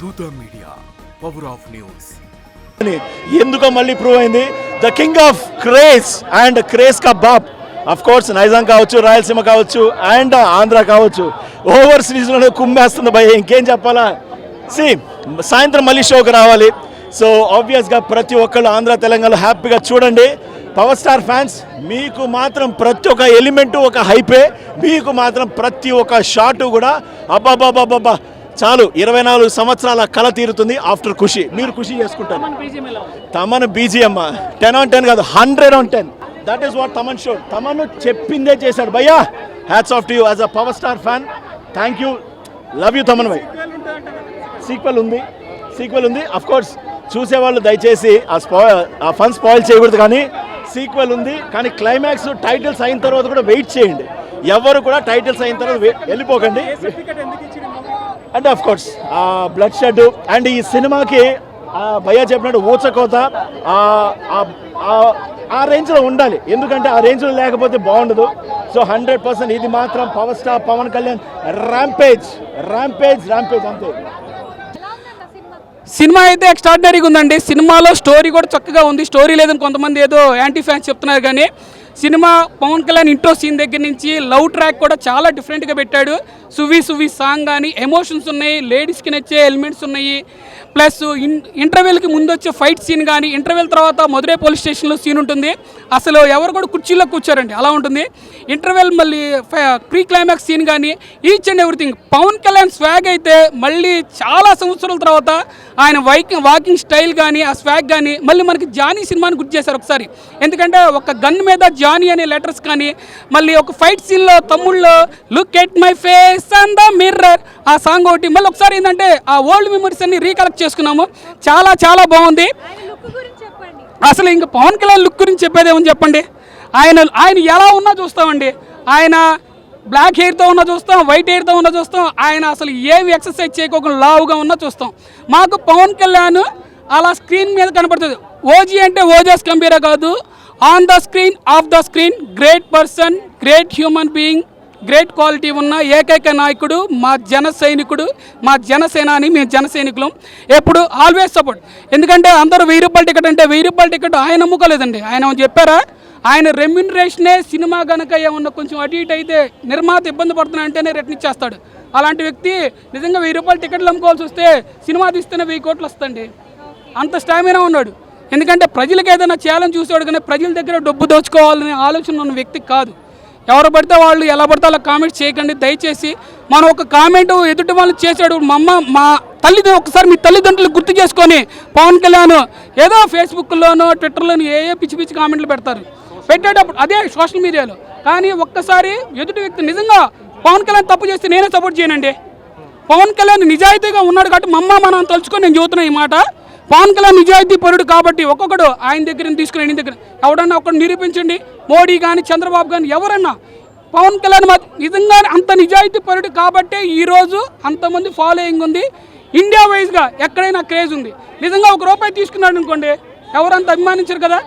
దూత media, power of news. ఎందుకో మళ్ళీ ప్రూవ్ అయింది. The king of craze and craze కా బాప్ అఫ్ కోర్స్ నైజాం కావచ్చు, రాయలసీమ కావచ్చు అండ్ ఆంధ్ర కావచ్చు, ఓవర్ సిరీస్లోనే కుమ్మేస్తుంది భయ. ఇంకేం చెప్పాలా? సాయంత్రం మళ్ళీ షోకి రావాలి. సో ఆబ్వియస్గా ప్రతి ఒక్కళ్ళు ఆంధ్ర తెలంగాణలో హ్యాపీగా చూడండి. పవర్ స్టార్ ఫ్యాన్స్, మీకు మాత్రం ప్రతి ఒక్క ఎలిమెంటు ఒక హైపే, మీకు మాత్రం ప్రతి ఒక్క షాటు కూడా అబ్బాబాబాబా చాలు. 24 సంవత్సరాల కళ తీరుతుంది ఆఫ్టర్ ఖుషి. మీరు ఖుషి చేసుకుంటారు. తమన్ బీజిఎం 10 on 10 కాదు, 100 on 10. That is what Thaman show. Thaman చెప్పిందే చేశాడు భయ్యా. Hats off to you as a power star fan. Thank you, love you Thaman భయ్. సీక్వెల్ ఉంది అఫ్ కోర్స్. చూసేవాళ్ళు దయచేసి ఆ ఫన్ స్పాయిల్ చేయకూడదు, కానీ సీక్వెల్ ఉంది. కానీ క్లైమాక్స్ టైటిల్స్ అయిన తర్వాత కూడా వెయిట్ చేయండి. ఎవరు కూడా టైటిల్స్ అయిన తర్వాత వెళ్ళిపోకండి. అంటే of course blood shed and ఈ సినిమాకి భయ్యా చెప్పినట్టు ఊచకోత ఆ రేంజ్లో ఉండాలి. ఎందుకంటే ఆ రేంజ్లో లేకపోతే బాగుండదు. సో 100% ఇది మాత్రం power star Pawan Kalyan rampage అంతే. సినిమా అయితే ఎక్స్ట్రాడినరీగా ఉందండి. సినిమాలో స్టోరీ కూడా చక్కగా ఉంది. స్టోరీ లేదని కొంతమంది ఏదో యాంటీ ఫ్యాన్స్ చెప్తున్నారు, కానీ cinema Pawan Kalyan intro scene దగ్గర నుంచి లవ్ ట్రాక్ కూడా చాలా డిఫరెంట్గా పెట్టాడు. సువి సాంగ్ కానీ ఎమోషన్స్ ఉన్నాయి, లేడీస్కి నచ్చే ఎలిమెంట్స్ ఉన్నాయి. ప్లస్ ఇంటర్వెల్కి ముందు వచ్చే ఫైట్ సీన్ కానీ, ఇంటర్వెల్ తర్వాత మధురై పోలీస్ స్టేషన్లో సీన్ ఉంటుంది. అసలు ఎవరు కూడా కుర్చీలో కూర్చోరండి, అలా ఉంటుంది. ఇంటర్వెల్ మళ్ళీ ప్రీ క్లైమాక్స్ సీన్ కానీ each and everything. Pawan Kalyan swag అయితే మళ్ళీ చాలా సంవత్సరాల తర్వాత ఆయన వాకింగ్ స్టైల్ కానీ ఆ స్వాగ్ కానీ మళ్ళీ మనకి జానీ సినిమాని గుర్తు చేశారు ఒకసారి. ఎందుకంటే ఒక గన్ మీద జానీ అనే లెటర్స్ కానీ, మళ్ళీ ఒక ఫైట్ సీన్లో తమ్ముళ్ళు look at my face and the mirror ఆ సాంగ్ ఒకటి. మళ్ళీ ఒకసారి ఏంటంటే ఆ ఓల్డ్ మెమరీస్ అన్ని రీకలెక్ట్ చేసుకున్నాము. చాలా బాగుంది. అసలు ఇంకా పవన్ కళ్యాణ్ లుక్ గురించి చెప్పేది ఏమని చెప్పండి. ఆయన ఎలా ఉన్నా చూస్తామండి. ఆయన బ్లాక్ హెయిర్తో ఉన్నా చూస్తాం, వైట్ హెయిర్తో ఉన్నా చూస్తాం. ఆయన అసలు ఏమి ఎక్సర్సైజ్ చేయకోకుండా లావుగా ఉన్నా చూస్తాం. మాకు పవన్ కళ్యాణ్ అలా స్క్రీన్ మీద కనపడుతుంది. ఓజీ అంటే ఓజాస్ కంపేరా కాదు, on the screen, of the screen great person, great human being, great quality ఉన్న ఏకైక నాయకుడు మా జన సైనికుడు, మా జనసేనాని. మేము జన సైనికులం. ఎప్పుడు ఆల్వేస్ సపోర్ట్. ఎందుకంటే అందరూ 1000 రూపాయల టికెట్ అంటే 1000 రూపాయల టికెట్ ఆయన అమ్ముకోలేదండి. ఆయన చెప్పారా, ఆయన రెమ్యూనరేషనే సినిమా కనుక ఏమన్నా కొంచెం అటు ఇటు అయితే నిర్మాత ఇబ్బంది పడుతున్నాయంటేనే రిటర్న్ ఇచ్చేస్తాడు. అలాంటి వ్యక్తి నిజంగా 1000 రూపాయల టికెట్లు అమ్ముకోవాల్సి వస్తే సినిమా తీస్తేనే 1000 కోట్లు వస్తుంది. అంత స్టామినా ఉన్నాడు. ఎందుకంటే ప్రజలకు ఏదైనా చేయాలని చూసాడు, కానీ ప్రజల దగ్గర డబ్బు దోచుకోవాలనే ఆలోచన ఉన్న వ్యక్తి కాదు. ఎవరు పడితే వాళ్ళు ఎలా పడితే అలా కామెంట్స్ చేయకండి దయచేసి. మనం ఒక కామెంట్ ఎదుటి వాళ్ళు చేసాడు, మా ఒకసారి మీ తల్లిదండ్రులు గుర్తు చేసుకొని పవన్ కళ్యాణ్ ఏదో ఫేస్బుక్లోనో ట్విట్టర్లోనో ఏ పిచ్చి కామెంట్లు పెడతారు. పెట్టేటప్పుడు అదే సోషల్ మీడియాలో. కానీ ఒక్కసారి ఎదుటి వ్యక్తి నిజంగా పవన్ కళ్యాణ్ తప్పు చేస్తే నేనే సపోర్ట్ చేయనండి. పవన్ కళ్యాణ్ నిజాయితీగా ఉన్నాడు కాబట్టి మనం తలుచుకొని నేను చెబుతున్నా ఈ మాట. పవన్ కళ్యాణ్ నిజాయితీ పరుడు కాబట్టి ఒక్కొక్కడు ఆయన దగ్గర తీసుకుని ఆయన దగ్గర ఎవడన్నా ఒకటి నిరూపించండి. మోడీ కానీ చంద్రబాబు కానీ ఎవరన్నా పవన్ కళ్యాణ్ నిజంగా అంత నిజాయితీ పరుడు కాబట్టే ఈరోజు అంతమంది ఫాలోయింగ్ ఉంది. ఇండియా వైజ్గా ఎక్కడైనా క్రేజ్ ఉంది. నిజంగా ₹1 తీసుకున్నాడు అనుకోండి, ఎవరంత అభిమానించారు కదా.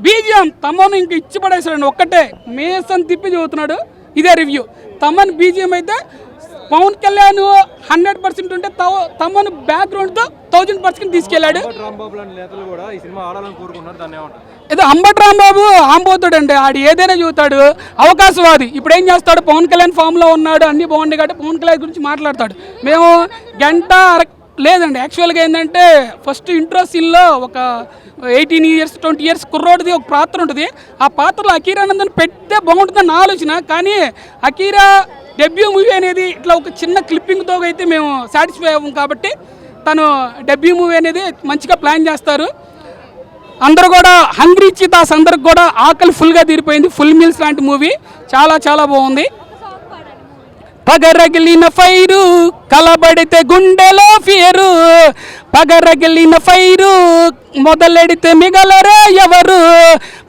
బీజిఎం తమను ఇంక ఇచ్చి పడేసాడు. ఒక్కటే మేసం తిప్పి చదువుతున్నాడు. ఇదే రివ్యూ. తమన్ బీజిఎం అయితే పవన్ కళ్యాణ్ 100% ఉంటే తమను బ్యాక్గ్రౌండ్తో 1000% తీసుకెళ్ళాడు. ఏదో అంబటి రాంబాబు ఆంబోతుడండి, ఆడు ఏదైనా చూస్తాడు, అవకాశవాది. ఇప్పుడు ఏం చేస్తాడు, పవన్ కళ్యాణ్ ఫామ్లో ఉన్నాడు, అన్నీ బాగుండే కాబట్టి పవన్ కళ్యాణ్ గురించి మాట్లాడతాడు. మేము గంట లేదండి. యాక్చువల్గా ఏంటంటే ఫస్ట్ ఇంట్రో సీన్లో ఒక 18 years 20 years కుర్రోడిది ఒక పాత్ర ఉంటుంది. ఆ పాత్రలో అకీరా నందన్ పెడితే బాగుంటుందని ఆలోచన. కానీ అకీరా డెబ్యూ మూవీ అనేది ఇట్లా ఒక చిన్న క్లిప్పింగ్తో అయితే మేము సాటిస్ఫై అవ్వం. కాబట్టి తను డెబ్యూ మూవీ అనేది మంచిగా ప్లాన్ చేస్తారు. అందరూ కూడా హంగ్రీ చీతాస్ అందరికి కూడా ఆకలి ఫుల్గా తీరిపోయింది. ఫుల్ మీల్స్ లాంటి మూవీ చాలా బాగుంది. పగరగిలిన ఫైరు కలబడితే గుండెలో ఫియరు, పగరగిలిన ఫైరు మొదలెడితే మిగలరే ఎవరు,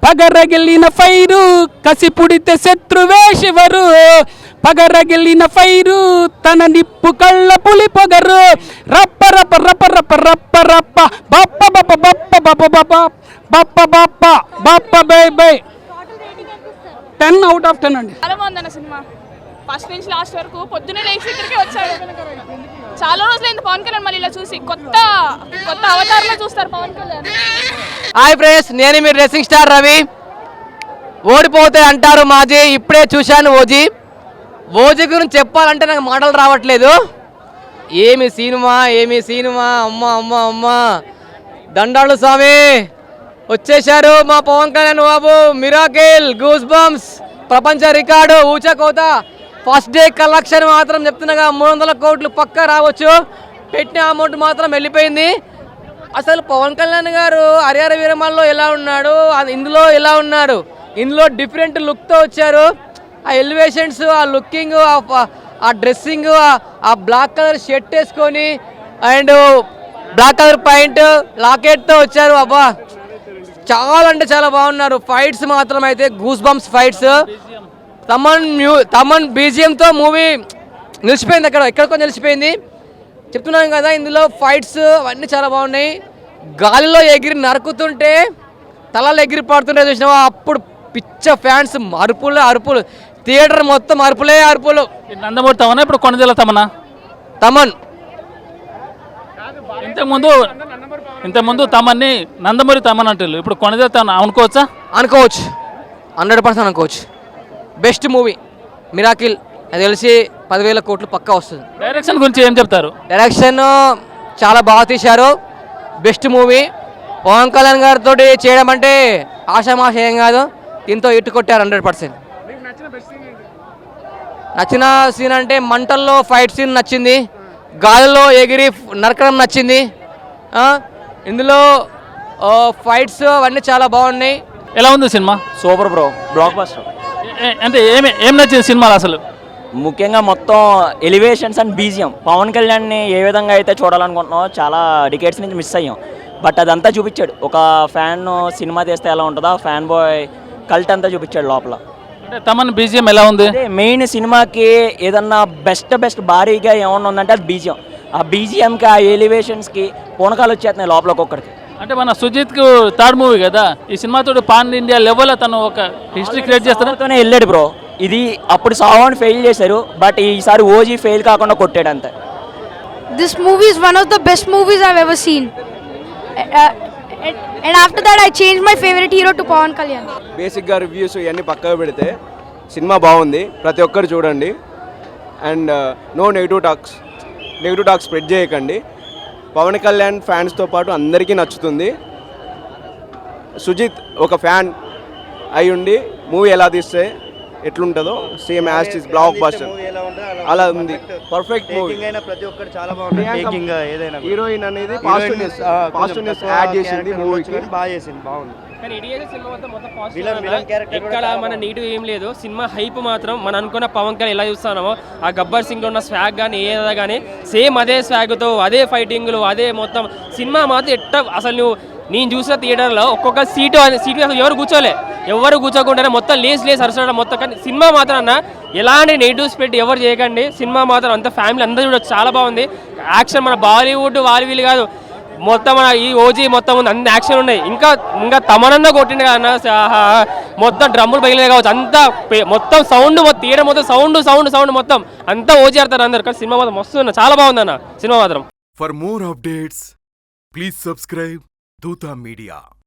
పగరగిలిన ఫైరు కసి పుడితే శత్రువే శివరు, పగరగిలిన ఫైరు తన నిప్పు కళ్ళ పులి పొగరు, రప్ప రప్ప రప్ప రప్ప రప్ప రప్ప Bappa Bappa Bappa Bappa Bappa Bappa Bappa Bappa by 10 out of 10 అండి. ఫస్ట్ నుంచి లాస్ట్ వరకు పొద్దున్నే లేచి ఇక్కడికి వచ్చాడు. చాలా రోజులైంది పవన్ కళ్యాణ్ మళ్ళీ ఇలా చూసి, కొత్త అవతారంలో చూస్తారు పవన్ కళ్యాణ్. హాయ్ ఫ్రెండ్స్, నేను మీ డ్రెస్సింగ్ స్టార్ రవి. ఓడిపోతే అంటారు మాజీ, ఇప్పుడే చూశాను ఓజీ. ఓజీ గురించి చెప్పాలంటే నాకు మాటలు రావట్లేదు. ఏమి సినిమా అమ్మ అమ్మ అమ్మ, దండాలు స్వామి వచ్చేశారు మా Pawan Kalyan Babu. Miracle, goose bumps, ప్రపంచ రికార్డు, ఊచకోత. ఫస్ట్ డే కలెక్షన్ మాత్రం చెప్తున్నాగా 300 కోట్లు పక్కా రావచ్చు. పెట్టిన అమౌంట్ మాత్రం వెళ్ళిపోయింది. అసలు పవన్ కళ్యాణ్ గారు హరిహర వీరమల్లో ఎలా ఉన్నాడు, ఇందులో ఎలా ఉన్నాడు, ఇందులో డిఫరెంట్ లుక్తో వచ్చారు. ఆ ఎలివేషన్స్, ఆ లుకింగ్, ఆ డ్రెస్సింగ్, ఆ బ్లాక్ కలర్ షర్ట్ వేసుకొని అండ్ బ్లాక్ కలర్ ప్యాంట్ లాకెట్తో వచ్చారు. అబ్బా చాలా అంటే చాలా బాగున్నారు. ఫైట్స్ మాత్రం అయితే గూస్ బంప్స్ ఫైట్స్. తమన్ బీజిఎంతో మూవీ నిలిచిపోయింది, ఎక్కడికో నిలిచిపోయింది. చెప్తున్నాను కదా, ఇందులో ఫైట్స్ అవన్నీ చాలా బాగున్నాయి. గాలిలో ఎగిరి నరుకుతుంటే తలలు ఎగిరి పడుతుంటే చూసినావా, అప్పుడు పిచ్చ ఫ్యాన్స్ అరుపులు థియేటర్ మొత్తం అరుపులే. నందమూరి తమన్నా, ఇప్పుడు కొనజల తమన్. ఇంతకుముందు తమన్ని నందమూరి తమన్ అంటారు, ఇప్పుడు కొనజల తమన్ అనుకోవచ్చు 100% అనుకోవచ్చు. బెస్ట్ మూవీ మిరాకిల్, అది తెలిసి 10,000 కోట్లు పక్కా వస్తుంది. డైరెక్షన్ గురించి ఏం చెప్తారు? డైరెక్షన్ చాలా బాగా తీశారు. Best movie. పవన్ కళ్యాణ్ గారితో చేయడం అంటే ఆషామాష ఏం కాదు. దీంతో ఇట్టు కొట్టారు 100%. నచ్చిన సీన్ అంటే మంటల్లో ఫైట్ సీన్ నచ్చింది, గాలిలో ఎగిరి నరకడం నచ్చింది. ఇందులో ఫైట్స్ అవన్నీ చాలా బాగున్నాయి. ఎలా ఉంది cinema? Super bro, block buster. అంటే ఏం నచ్చింది సినిమాలో అసలు? ముఖ్యంగా మొత్తం ఎలివేషన్స్ అండ్ బీజియం. పవన్ కళ్యాణ్ని ఏ విధంగా అయితే చూడాలనుకుంటున్నామో చాలా డికేట్స్ నుంచి మిస్ అయ్యాం, బట్ అదంతా చూపించాడు. ఒక ఫ్యాన్ సినిమా తీస్తే ఎలా ఉంటుందో ఫ్యాన్ బాయ్ కల్ట్ అంతా చూపించాడు లోపల. అంటే తమన్ బీజియం ఎలా ఉంది? మెయిన్ సినిమాకి ఏదన్నా బెస్ట్ భారీగా ఏమన్నా ఉందంటే అది బీజియం. ఆ బీజిఎంకి, ఆ ఎలివేషన్స్కి పూనకాలు వచ్చేస్తున్నాయి లోపల ఒక్కొక్కడికి. అంటే మన సుజిత్కు థర్డ్ మూవీ కదా ఈ సినిమాతో పాన్ ఇండియా లెవెల్ తను ఒక హిస్టరీ క్రియేట్ చేస్తానే వెళ్ళాడు బ్రో. ఇది అప్పుడు సావన్ ఫెయిల్ చేశారు, బట్ ఈసారి ఓజీ ఫెయిల్ కాకుండా కొట్టాడు అంతే. This movie is one of the best movies I've ever seen. And after that I changed my favorite hero to Pawan Kalyan. బేసిక్గా రివ్యూస్ ఇవన్నీ పక్కకు పెడితే సినిమా బాగుంది, ప్రతి ఒక్కరు చూడండి. And no negative talks spread చేయకండి. పవన్ కళ్యాణ్ ఫ్యాన్స్తో పాటు అందరికీ నచ్చుతుంది. సుజిత్ ఒక ఫ్యాన్ అయి ఉండి మూవీ ఎలా తీస్తే ఎట్లుంటుందో same as is block buster అలా ఉంది. Perfect movie. ప్రతి ఒక్కరు చాలా బాగుంది. టేకింగ్ ఏదైనా హీరోయిన్ అనేది పాజిటివ్నెస్ యాడ్ చేసింది మూవీకి, బాగా చేసింది, బాగుంది. ఎక్కడ మన నెగిటివ్ ఏం లేదు. సినిమా హైప్ మాత్రం మనం అనుకున్న పవన్ కళ్యాణ్ ఎలా చూస్తున్నామో ఆ గబ్బర్ సింగ్లో ఉన్న స్వాగ్ కానీ ఏదా కానీ సేమ్ అదే స్వాగ్తో, అదే ఫైటింగ్లు, అదే మొత్తం సినిమా మాత్రం అసలు నేను చూసిన థియేటర్లో ఒక్కొక్క సీటు అసలు ఎవరు కూర్చోకుండానే మొత్తం లేసి అరసడం మొత్తం. కానీ సినిమా మాత్రం అన్న ఎలాంటి నెగిటివ్ స్ప్రెడ్ ఎవరు చేయకండి. సినిమా మాత్రం అంత ఫ్యామిలీ అందరూ చూడొచ్చు, చాలా బాగుంది. యాక్షన్ మన బాలీవుడ్ వాళ్ళు కాదు, మొత్తం మన ఈ ఓజీ మొత్తం ఉంది, అన్ని యాక్షన్ ఉన్నాయి. ఇంకా తమనన్నా కొట్టిండు కదా మొత్తం డ్రమ్ములు పగిలినాయి కావచ్చు, అంతా మొత్తం సౌండ్, థియేటర్ మొత్తం సౌండ్ మొత్తం అంతా ఓజీ ఆడతారు అందరు. కానీ సినిమా మాత్రం మస్తు చాలా బాగుంది అన్న సినిమా మాత్రం. For more updates, please subscribe Dutta Media.